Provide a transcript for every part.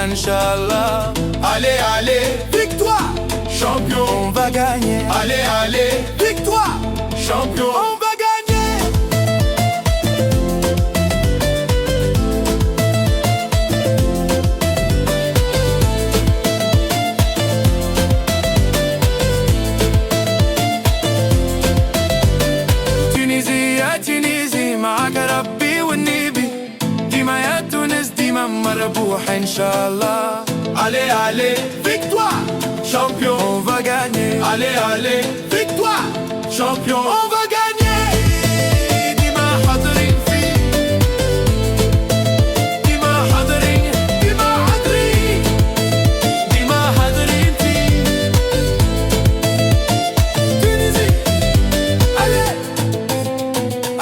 Inch'Allah. Allez, allez, victoire, champion. On va gagner. Allez, allez, victoire, champion. On va gagner. Tunisie يا تونسي معك ربي والنبي، ديما يا تونس ديما مربوح إن شاء الله. Allez, allez, victoire, champion. On va gagner. Allez, allez, victoire, champion. On va gagner. ديما حاضرين فيه، ديما حاضرين، ديما حاضرين، ديما حاضرين فيه. تونسي allez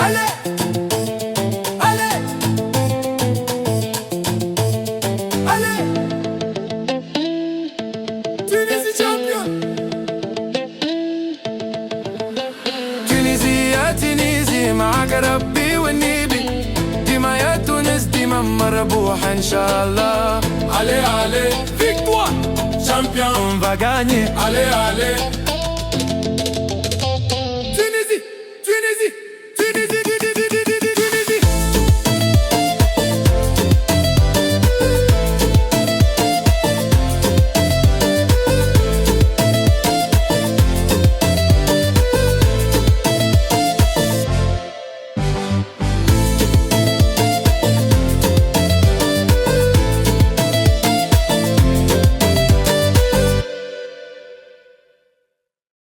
allez allez allez. Tunisie champion. تونسي يا تونسي معك ربي والنبي، ديما يا تونس ديما مربوح إن شاء الله. Allez, allez, victoire, champion. On va gagner. Allez, allez,